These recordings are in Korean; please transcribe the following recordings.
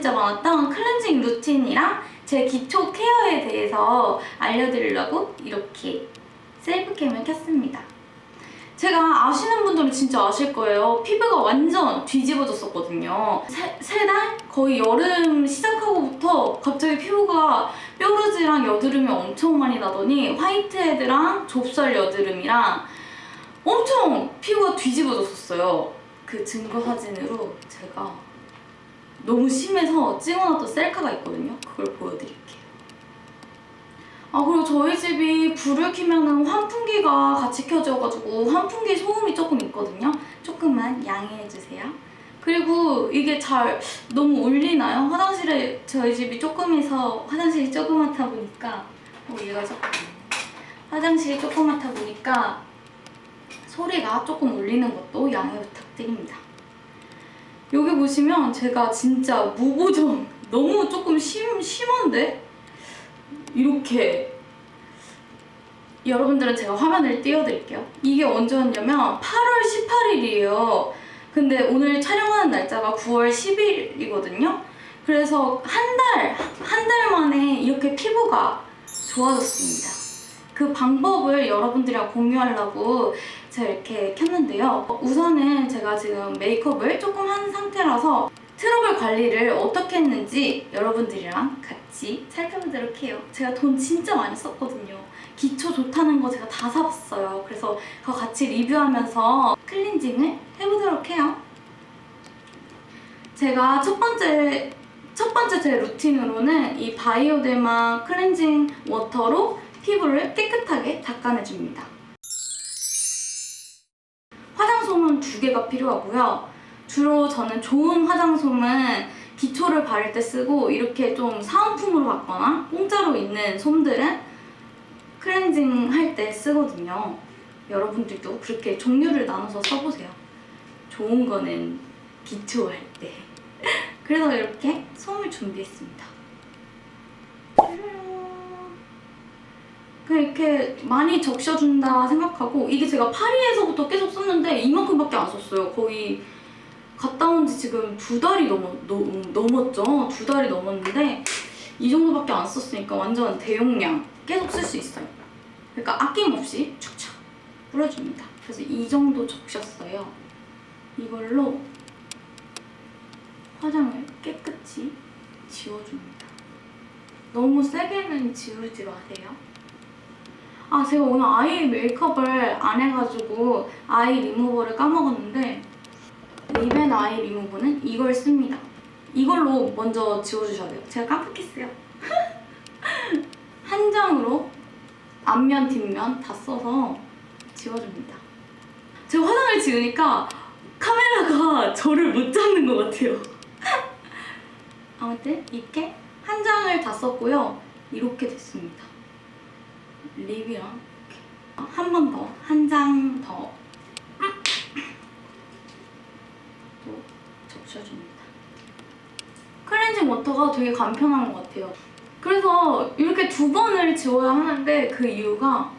진짜 많았던 클렌징 루틴이랑 제 기초 케어에 대해서 알려드리려고 이렇게 셀프캠을 켰습니다. 제가 아시는 분들은 진짜 아실 거예요. 피부가 완전 뒤집어졌었거든요. 세 달? 거의 여름 시작하고부터 갑자기 피부가 뾰루지랑 여드름이 엄청 많이 나더니 화이트헤드랑 좁쌀 여드름이랑 엄청 피부가 뒤집어졌었어요. 그 증거 사진으로 제가 너무 심해서 찍어놨던 셀카가 있거든요. 그걸 보여드릴게요. 그리고 저희 집이 불을 켜면은 환풍기가 같이 켜져가지고 환풍기 소음이 조금 있거든요. 조금만 양해해주세요. 그리고 이게 잘 너무 울리나요? 화장실에 저희 집이 조금해서 화장실이 조그맣다 보니까 얘가 조금 화장실이 조그맣다 보니까 소리가 조금 울리는 것도 양해 부탁드립니다. 여기 보시면 제가 진짜 무보정 너무 조금 심한데? 이렇게 여러분들은 제가 화면을 띄워드릴게요. 이게 언제였냐면 8월 18일이에요. 근데 오늘 촬영하는 날짜가 9월 10일이거든요. 그래서 한 달 만에 이렇게 피부가 좋아졌습니다. 그 방법을 여러분들이랑 공유하려고 제가 이렇게 켰는데요. 우선은 제가 지금 메이크업을 조금 한 상태라서 트러블 관리를 어떻게 했는지 여러분들이랑 같이 살펴보도록 해요. 제가 돈 진짜 많이 썼거든요. 기초 좋다는 거 제가 다 사봤어요. 그래서 그거 같이 리뷰하면서 클렌징을 해보도록 해요. 제가 첫 번째 제 루틴으로는 이 바이오데마 클렌징 워터로 피부를 깨끗하게 닦아내줍니다. 화장솜은 2개가 필요하고요. 주로 저는 좋은 화장솜은 기초를 바를 때 쓰고 이렇게 좀 사은품으로 받거나 공짜로 있는 솜들은 클렌징 할 때 쓰거든요. 여러분들도 그렇게 종류를 나눠서 써보세요. 좋은 거는 기초할 때. 그래서 이렇게 솜을 준비했습니다. 그냥 이렇게 많이 적셔준다 생각하고 이게 제가 파리에서부터 계속 썼는데 이만큼밖에 안 썼어요. 거의 갔다 온 지 지금 2달이 넘었죠? 2달이 넘었는데 이 정도밖에 안 썼으니까 완전 대용량 계속 쓸 수 있어요. 그러니까 아낌없이 축축 뿌려줍니다. 그래서 이 정도 적셨어요. 이걸로 화장을 깨끗이 지워줍니다. 너무 세게는 지우지 마세요. 제가 오늘 아이 메이크업을 안 해가지고 아이 리무버를 까먹었는데 립앤 아이 리무버는 이걸 씁니다. 이걸로 먼저 지워주셔야 돼요. 제가 깜빡했어요. 한 장으로 앞면, 뒷면 다 써서 지워줍니다. 제가 화장을 지우니까 카메라가 저를 못 잡는 것 같아요. 아무튼 이렇게 한 장을 다 썼고요. 이렇게 됐습니다. 립이랑 이렇게 한 번 더, 한 장 더 적셔줍니다. 클렌징 워터가 되게 간편한 것 같아요. 그래서 이렇게 2번을 지워야 하는데 그 이유가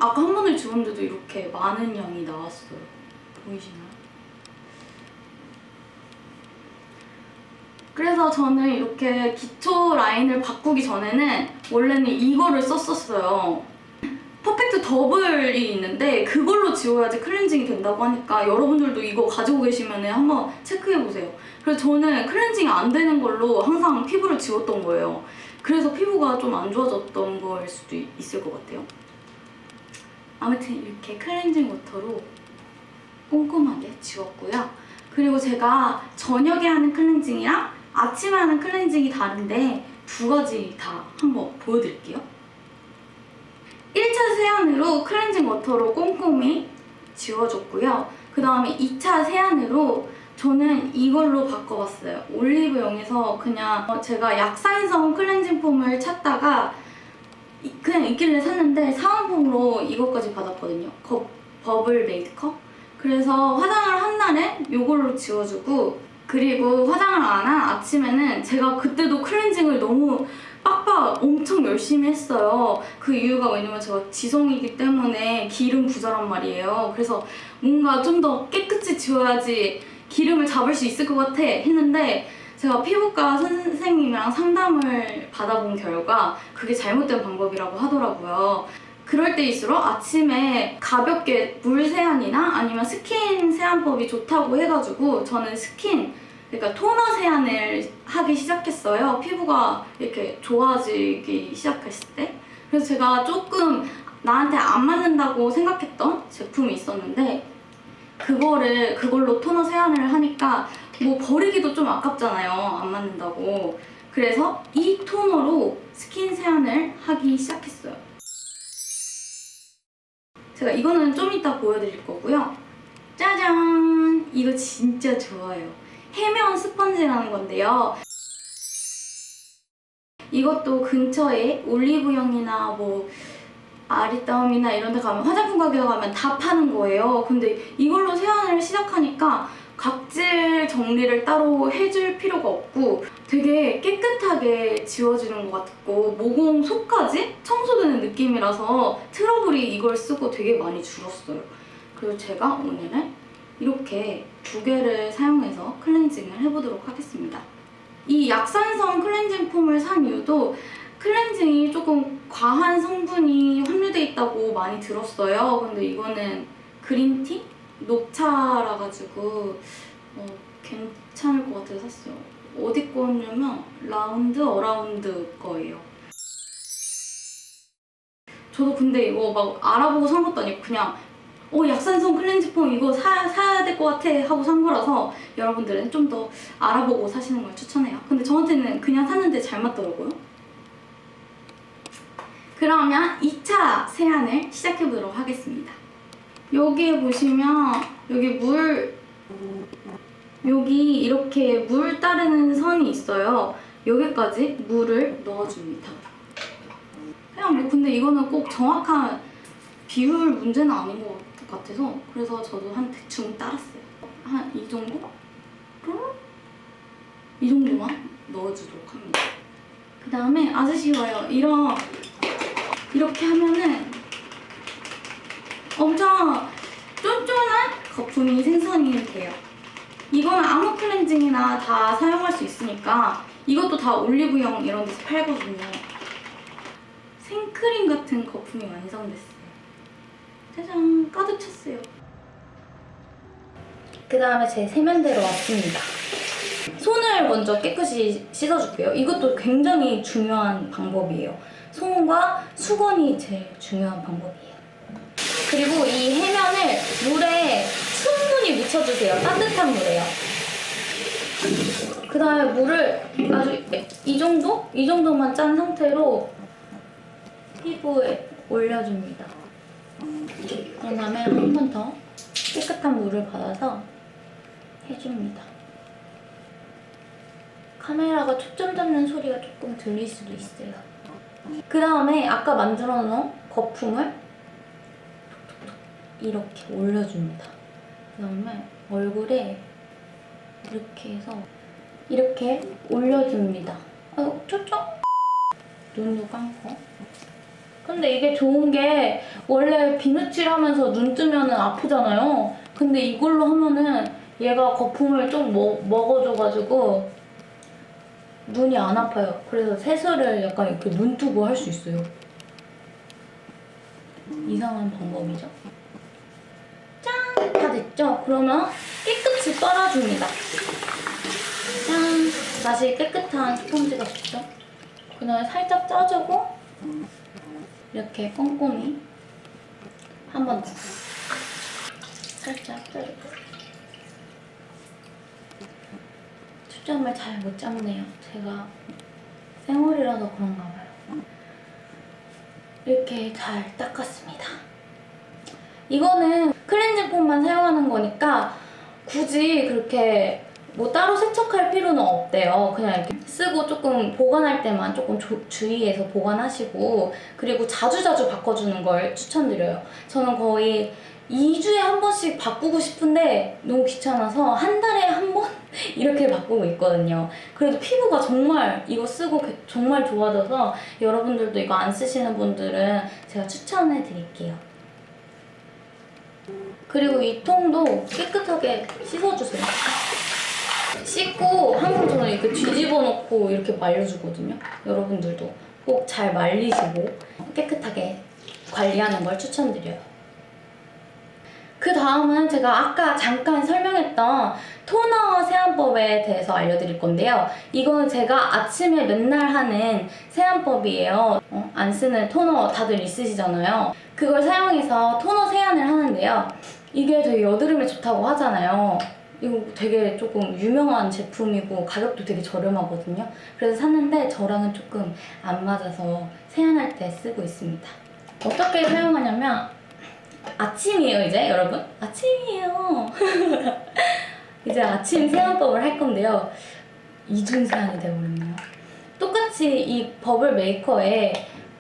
아까 한 번을 지웠는데도 이렇게 많은 양이 나왔어요. 보이시나요? 그래서 저는 이렇게 기초 라인을 바꾸기 전에는 원래는 이거를 썼었어요. 퍼펙트 더블이 있는데 그걸로 지워야지 클렌징이 된다고 하니까 여러분들도 이거 가지고 계시면 한번 체크해보세요. 그래서 저는 클렌징이 안 되는 걸로 항상 피부를 지웠던 거예요. 그래서 피부가 좀 안 좋아졌던 거일 수도 있을 것 같아요. 아무튼 이렇게 클렌징 워터로 꼼꼼하게 지웠고요. 그리고 제가 저녁에 하는 클렌징이랑 아침에 하는 클렌징이 다른데 2가지 다 한번 보여드릴게요. 1차 세안으로 클렌징 워터로 꼼꼼히 지워줬고요. 그 다음에 2차 세안으로 저는 이걸로 바꿔봤어요. 올리브영에서 그냥 제가 약산성 클렌징 폼을 찾다가 그냥 있길래 샀는데 사은품으로 이것까지 받았거든요. 버블 메이크업. 그래서 화장을 한 날에 이걸로 지워주고, 그리고 화장을 안 한 아침에는 제가 그때도 클렌징을 너무 빡빡 엄청 열심히 했어요. 그 이유가 왜냐면 제가 지성이기 때문에 기름 부자란 말이에요. 그래서 뭔가 좀 더 깨끗이 지워야지 기름을 잡을 수 있을 것 같아 했는데 제가 피부과 선생님이랑 상담을 받아본 결과 그게 잘못된 방법이라고 하더라고요. 그럴 때일수록 아침에 가볍게 물 세안이나 아니면 스킨 세안법이 좋다고 해가지고 저는 그러니까 토너 세안을 하기 시작했어요. 피부가 이렇게 좋아지기 시작했을 때. 그래서 제가 조금 나한테 안 맞는다고 생각했던 제품이 있었는데 그걸로 토너 세안을 하니까 뭐 버리기도 좀 아깝잖아요. 안 맞는다고. 그래서 이 토너로 스킨 세안을 하기 시작했어요. 제가 이거는 좀 이따 보여드릴 거고요. 짜잔! 이거 진짜 좋아요. 해면 스펀지라는 건데요. 이것도 근처에 올리브영이나 뭐 아리따움이나 이런 데 가면 화장품 가게 가면 다 파는 거예요. 근데 이걸로 세안을 시작하니까 각질 정리를 따로 해줄 필요가 없고 되게 깨끗하게 지워지는 것 같고 모공 속까지 청소되는 느낌이라서 트러블이 이걸 쓰고 되게 많이 줄었어요. 그래서 제가 오늘은 이렇게 2개를 사용해서 클렌징을 해보도록 하겠습니다. 이 약산성 클렌징 폼을 산 이유도 클렌징이 조금 과한 성분이 함유돼 있다고 많이 들었어요. 근데 이거는 그린티? 녹차라 가지고 괜찮을 것 같아서 샀어요. 어디 거냐면 어라운드 거예요. 저도 근데 이거 막 알아보고 산 것도 아니고 그냥 약산성 클렌징 폼 이거 사야 될 것 같아 하고 산 거라서 여러분들은 좀 더 알아보고 사시는 걸 추천해요. 근데 저한테는 그냥 샀는데 잘 맞더라고요. 그러면 2차 세안을 시작해보도록 하겠습니다. 여기에 보시면 여기 이렇게 물 따르는 선이 있어요. 여기까지 물을 넣어줍니다. 그냥 근데 이거는 꼭 정확한 비율 문제는 아닌 것 같아서 그래서 저도 한 대충 따랐어요. 한 이 정도? 이 정도만 넣어주도록 합니다. 그 다음에 아주 쉬워요. 이렇게 하면은 엄청 쫀쫀한 거품이 생성이 돼요. 이거는 아무 클렌징이나 다 사용할 수 있으니까 이것도 다 올리브영 이런 데서 팔거든요. 생크림 같은 거품이 완성됐어요. 짜잔! 가득 찼어요. 그 다음에 제 세면대로 왔습니다. 손을 먼저 깨끗이 씻어줄게요. 이것도 굉장히 중요한 방법이에요. 손과 수건이 제일 중요한 방법이에요. 그리고 이 해면을 물에 충분히 묻혀주세요. 따뜻한 물에요. 그 다음에 물을 아주 이 정도만 짠 상태로 피부에 올려줍니다. 그런 다음에 한 번 더 깨끗한 물을 받아서 해줍니다. 카메라가 초점 잡는 소리가 조금 들릴 수도 있어요. 그 다음에 아까 만들어 놓은 거품을 이렇게 올려줍니다. 그 다음에 얼굴에 이렇게 해서 이렇게 올려줍니다. 초점? 눈도 감고. 근데 이게 좋은 게 원래 비누칠 하면서 눈 뜨면 아프잖아요. 근데 이걸로 하면은 얘가 거품을 좀 먹어줘가지고 눈이 안 아파요. 그래서 세수를 약간 이렇게 눈 뜨고 할 수 있어요. 이상한 방법이죠. 짠! 다 됐죠? 그러면 깨끗이 빨아줍니다. 짠! 다시 깨끗한 스펀지가 됐죠? 그 다음에 살짝 짜주고 이렇게 꼼꼼히 한 번 더 살짝 짜주고 초점을 잘 못 잡네요. 제가 생얼이라서 그런가 봐요. 이렇게 잘 닦았습니다. 이거는 클렌징 폼만 사용하는 거니까 굳이 그렇게 뭐 따로 세척할 필요는 없대요. 그냥 이렇게 쓰고 조금 보관할 때만 조금 주의해서 보관하시고 그리고 자주자주 바꿔주는 걸 추천드려요. 저는 거의 2주에 한 번씩 바꾸고 싶은데 너무 귀찮아서 한 달에 한 번 이렇게 바꾸고 있거든요. 그래도 피부가 정말 이거 쓰고 정말 좋아져서 여러분들도 이거 안 쓰시는 분들은 제가 추천해 드릴게요. 그리고 이 통도 깨끗하게 씻어주세요. 씻고 항상 저는 이렇게 뒤집어 놓고 이렇게 말려주거든요. 여러분들도 꼭 잘 말리시고 깨끗하게 관리하는 걸 추천드려요. 그 다음은 제가 아까 잠깐 설명했던 토너 세안법에 대해서 알려드릴 건데요. 이거는 제가 아침에 맨날 하는 세안법이에요. 안 쓰는 토너 다들 있으시잖아요. 그걸 사용해서 토너 세안을 하는데요. 이게 되게 여드름에 좋다고 하잖아요. 이거 되게 조금 유명한 제품이고 가격도 되게 저렴하거든요. 그래서 샀는데 저랑은 조금 안 맞아서 세안할 때 쓰고 있습니다. 어떻게 사용하냐면 아침이에요 이제 여러분? 아침이에요. 이제 아침 세안법을 할 건데요. 이중 세안이 되어버렸네요. 똑같이 이 버블 메이커에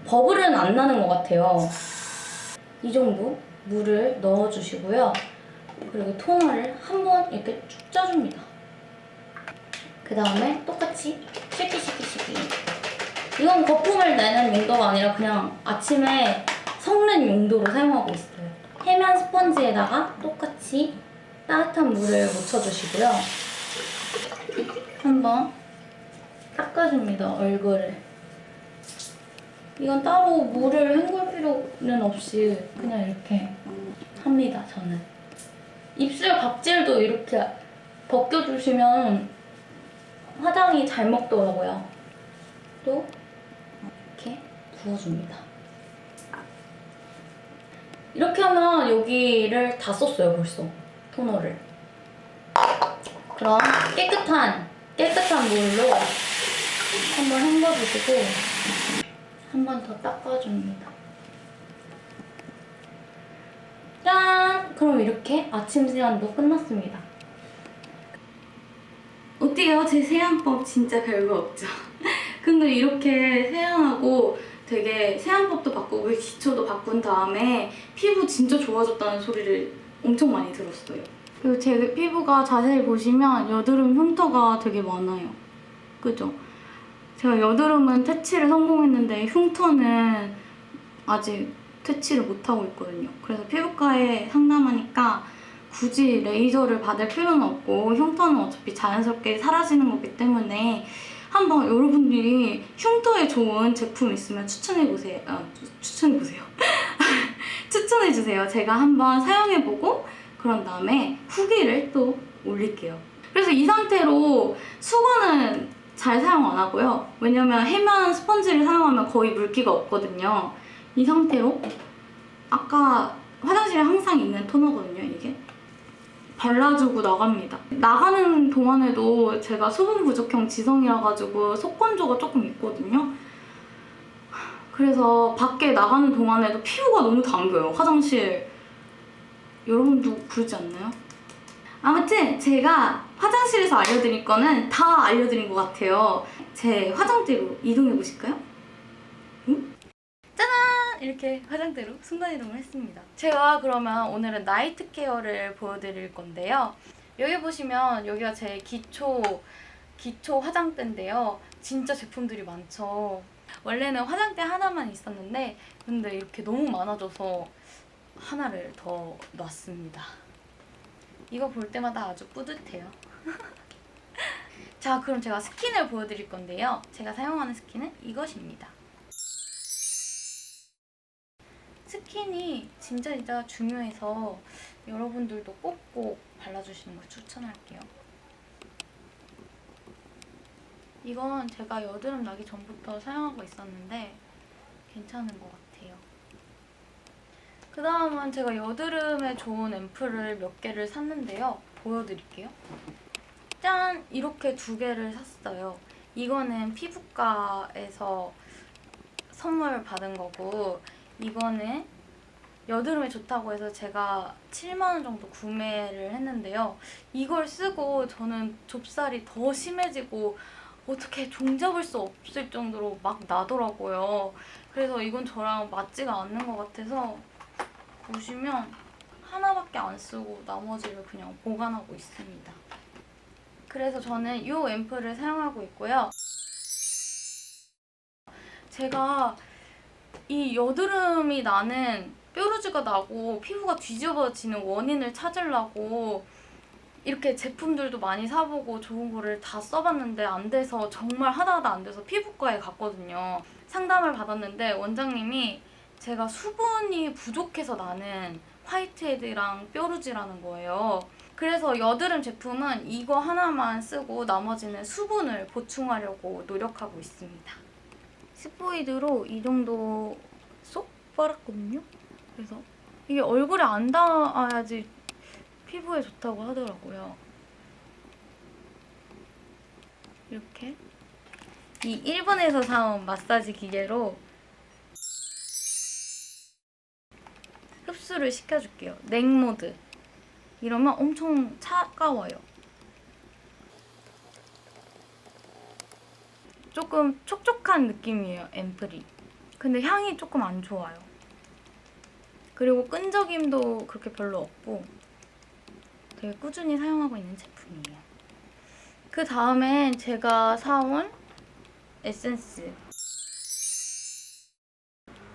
버블은 안 나는 것 같아요. 이 정도 물을 넣어주시고요. 그리고 토너를 한번 이렇게 쭉 짜줍니다. 그 다음에 똑같이 쉐끼. 이건 거품을 내는 용도가 아니라 그냥 아침에 섞는 용도로 사용하고 있어요. 해면 스펀지에다가 똑같이 따뜻한 물을 묻혀주시고요. 한번 닦아줍니다, 얼굴을. 이건 따로 물을 헹굴 필요는 없이 그냥 이렇게 합니다, 저는. 입술 각질도 이렇게 벗겨주시면 화장이 잘 먹더라고요. 또 이렇게 부어줍니다. 이렇게 하면 여기를 다 썼어요, 벌써. 토너를. 그럼 깨끗한 물로 한번 헹궈주시고 한 번 더 닦아줍니다. 짠! 그럼 이렇게 아침 세안도 끝났습니다. 어때요? 제 세안법 진짜 별거 없죠? 근데 이렇게 세안하고 되게 세안법도 바꾸고 기초도 바꾼 다음에 피부 진짜 좋아졌다는 소리를 엄청 많이 들었어요. 그리고 제 피부가 자세히 보시면 여드름 흉터가 되게 많아요. 그죠? 제가 여드름은 퇴치를 성공했는데 흉터는 아직 퇴치를 못하고 있거든요. 그래서 피부과에 상담하니까 굳이 레이저를 받을 필요는 없고 흉터는 어차피 자연스럽게 사라지는 거기 때문에 한번 여러분들이 흉터에 좋은 제품 있으면 추천해보세요. 추천해주세요. 제가 한번 사용해보고 그런 다음에 후기를 또 올릴게요. 그래서 이 상태로 수건은 잘 사용 안 하고요. 왜냐면 해면 스펀지를 사용하면 거의 물기가 없거든요. 이 상태로 아까 화장실에 항상 있는 토너거든요, 이게. 발라주고 나갑니다. 나가는 동안에도 제가 수분 부족형 지성이라 가지고 속건조가 조금 있거든요. 그래서 밖에 나가는 동안에도 피부가 너무 당겨요, 화장실. 여러분도 그러지 않나요? 아무튼 제가 화장실에서 알려드릴 거는 다 알려드린 것 같아요. 제 화장대로 이동해 보실까요? 응? 짜잔! 이렇게 화장대로 순간이동을 했습니다. 제가 그러면 오늘은 나이트 케어를 보여드릴 건데요. 여기 보시면 여기가 제 기초 화장대인데요. 진짜 제품들이 많죠. 원래는 화장대 하나만 있었는데 근데 이렇게 너무 많아져서 하나를 더 놨습니다. 이거 볼 때마다 아주 뿌듯해요. 자, 그럼 제가 스킨을 보여드릴 건데요. 제가 사용하는 스킨은 이것입니다. 스킨이 진짜 중요해서 여러분들도 꼭꼭 발라주시는 걸 추천할게요. 이건 제가 여드름 나기 전부터 사용하고 있었는데 괜찮은 것 같아요. 그 다음은 제가 여드름에 좋은 앰플을 몇 개를 샀는데요. 보여드릴게요. 짠! 이렇게 2개를 샀어요. 이거는 피부과에서 선물 받은 거고 이거는 여드름에 좋다고 해서 제가 7만 원 정도 구매를 했는데요. 이걸 쓰고 저는 좁쌀이 더 심해지고 어떻게 종잡을 수 없을 정도로 막 나더라고요. 그래서 이건 저랑 맞지가 않는 것 같아서 보시면 하나밖에 안 쓰고 나머지를 그냥 보관하고 있습니다. 그래서 저는 이 앰플을 사용하고 있고요. 제가 이 여드름이 나는 뾰루지가 나고 피부가 뒤집어지는 원인을 찾으려고 이렇게 제품들도 많이 사보고 좋은 거를 다 써봤는데 안 돼서 정말 하다하다 안 돼서 피부과에 갔거든요. 상담을 받았는데 원장님이 제가 수분이 부족해서 나는 화이트헤드랑 뾰루지라는 거예요. 그래서 여드름 제품은 이거 하나만 쓰고 나머지는 수분을 보충하려고 노력하고 있습니다. 스포이드로 이 정도 쏙 빨았거든요. 그래서 이게 얼굴에 안 닿아야지 피부에 좋다고 하더라고요. 이렇게 이 일본에서 사온 마사지 기계로 흡수를 시켜줄게요. 냉모드. 이러면 엄청 차가워요. 조금 촉촉한 느낌이에요, 앰플이. 근데 향이 조금 안 좋아요. 그리고 끈적임도 그렇게 별로 없고 되게 꾸준히 사용하고 있는 제품이에요. 그 다음엔 제가 사온 에센스.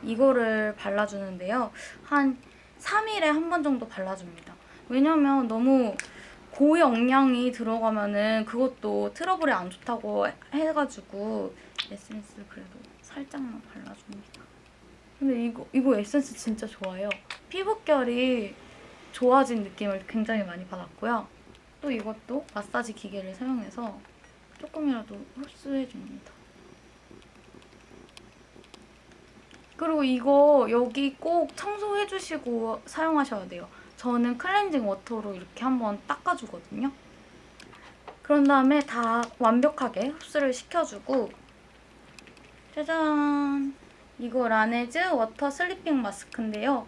이거를 발라주는데요. 한 3일에 한 번 정도 발라줍니다. 왜냐면 너무 고영양이 들어가면은 그것도 트러블에 안 좋다고 해가지고 에센스 그래도 살짝만 발라줍니다. 근데 이거 에센스 진짜 좋아요. 피부결이 좋아진 느낌을 굉장히 많이 받았고요. 또 이것도 마사지 기계를 사용해서 조금이라도 흡수해줍니다. 그리고 이거 여기 꼭 청소해주시고 사용하셔야 돼요. 저는 클렌징 워터로 이렇게 한번 닦아주거든요. 그런 다음에 다 완벽하게 흡수를 시켜주고 짜잔! 이거 라네즈 워터 슬리핑 마스크인데요.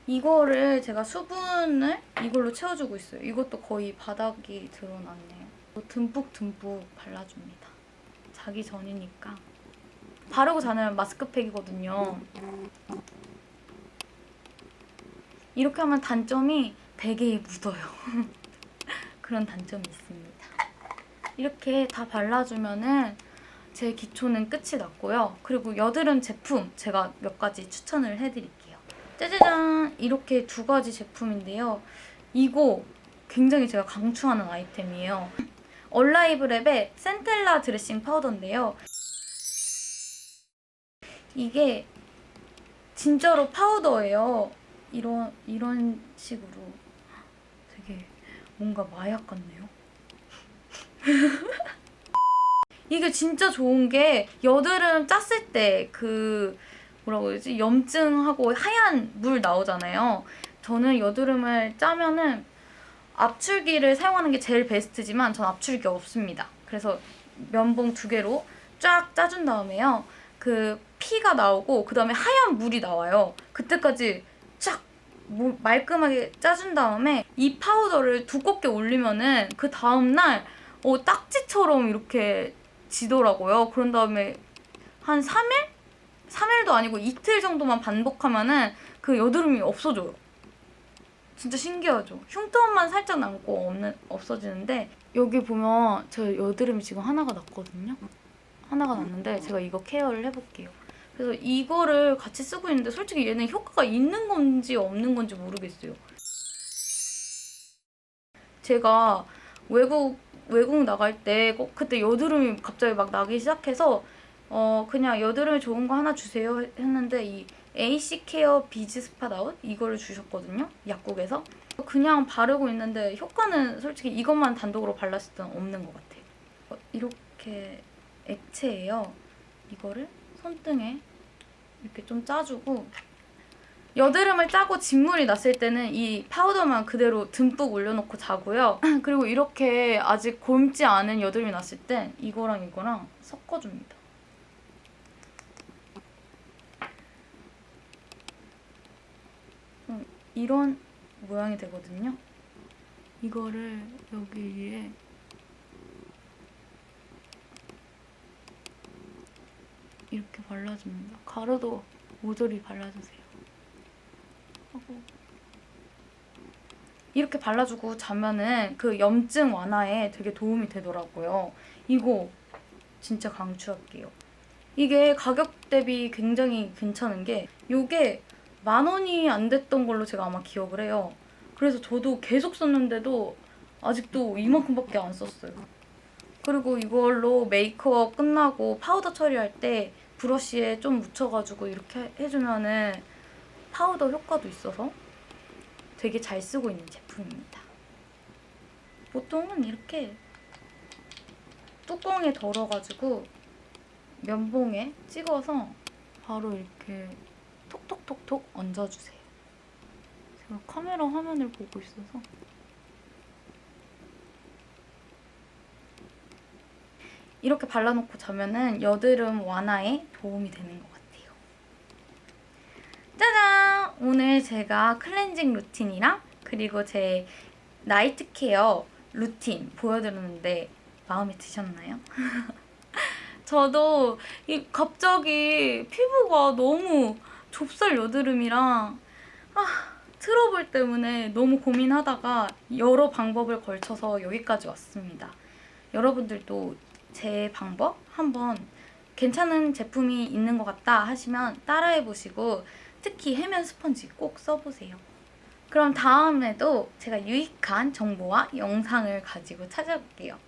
이거를 제가 수분을 이걸로 채워주고 있어요. 이것도 거의 바닥이 드러났네요. 듬뿍듬뿍 발라줍니다. 자기 전이니까. 바르고 자는 마스크팩이거든요. 이렇게 하면 단점이 베개에 묻어요. 그런 단점이 있습니다. 이렇게 다 발라주면은 제 기초는 끝이 났고요. 그리고 여드름 제품 제가 몇 가지 추천을 해드릴게요. 짜자잔! 이렇게 2가지 제품인데요. 이거 굉장히 제가 강추하는 아이템이에요. 얼라이브랩의 센텔라 드레싱 파우더인데요. 이게 진짜로 파우더예요. 이런 식으로 되게 뭔가 마약 같네요. 이게 진짜 좋은 게 여드름 짰을 때 그 뭐라고 해야지? 염증하고 하얀 물 나오잖아요. 저는 여드름을 짜면은 압출기를 사용하는 게 제일 베스트지만 전 압출기 없습니다. 그래서 면봉 2개로 쫙 짜준 다음에요. 그 피가 나오고 그 다음에 하얀 물이 나와요. 그때까지 쫙 말끔하게 짜준 다음에 이 파우더를 두껍게 올리면은 그 다음날 딱지처럼 이렇게 지더라고요. 그런 다음에 한 3일? 3일도 아니고 이틀 정도만 반복하면은 그 여드름이 없어져요. 진짜 신기하죠? 흉터만 살짝 남고 없어지는데 여기 보면 저 여드름이 지금 하나가 났거든요. 하나가 났는데 제가 이거 케어를 해볼게요. 그래서 이거를 같이 쓰고 있는데 솔직히 얘는 효과가 있는 건지 없는 건지 모르겠어요. 제가 외국 나갈 때 그때 여드름이 갑자기 막 나기 시작해서 그냥 여드름에 좋은 거 하나 주세요 했는데 이 AC 케어 비즈 스팟아웃 이거를 주셨거든요. 약국에서. 그냥 바르고 있는데 효과는 솔직히 이것만 단독으로 발랐을 때는 없는 것 같아요. 이렇게 액체예요. 이거를 손등에 이렇게 좀 짜주고 여드름을 짜고 진물이 났을 때는 이 파우더만 그대로 듬뿍 올려놓고 자고요. 그리고 이렇게 아직 곪지 않은 여드름이 났을 땐 이거랑 섞어줍니다. 이런 모양이 되거든요. 이거를 여기 위에 이렇게 발라줍니다. 가루도 모조리 발라주세요. 하고 이렇게 발라주고 자면은 그 염증 완화에 되게 도움이 되더라고요. 이거 진짜 강추할게요. 이게 가격 대비 굉장히 괜찮은 게 요게 10,000원이 안 됐던 걸로 제가 아마 기억을 해요. 그래서 저도 계속 썼는데도 아직도 이만큼밖에 안 썼어요. 그리고 이걸로 메이크업 끝나고 파우더 처리할 때 브러쉬에 좀 묻혀가지고 이렇게 해주면은 파우더 효과도 있어서 되게 잘 쓰고 있는 제품입니다. 보통은 이렇게 뚜껑에 덜어가지고 면봉에 찍어서 바로 이렇게 톡톡톡톡 얹어주세요. 제가 카메라 화면을 보고 있어서 이렇게 발라놓고 자면은 여드름 완화에 도움이 되는 것 같아요. 짜잔! 오늘 제가 클렌징 루틴이랑 그리고 제 나이트 케어 루틴 보여드렸는데 마음에 드셨나요? 저도 갑자기 피부가 너무 좁쌀 여드름이랑 트러블 때문에 너무 고민하다가 여러 방법을 걸쳐서 여기까지 왔습니다. 여러분들도 제 방법 한번 괜찮은 제품이 있는 것 같다 하시면 따라해보시고 특히 해면 스펀지 꼭 써보세요. 그럼 다음에도 제가 유익한 정보와 영상을 가지고 찾아올게요.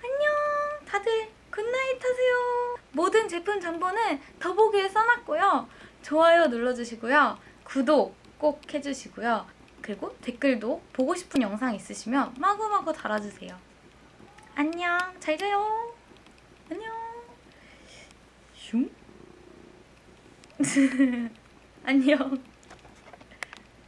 안녕! 다들 굿나잇 하세요. 모든 제품 정보는 더보기에 써놨고요. 좋아요 눌러주시고요. 구독 꼭 해주시고요. 그리고 댓글도 보고 싶은 영상 있으시면 마구마구 달아주세요. 안녕. 잘 자요. 안녕. 슝. 안녕.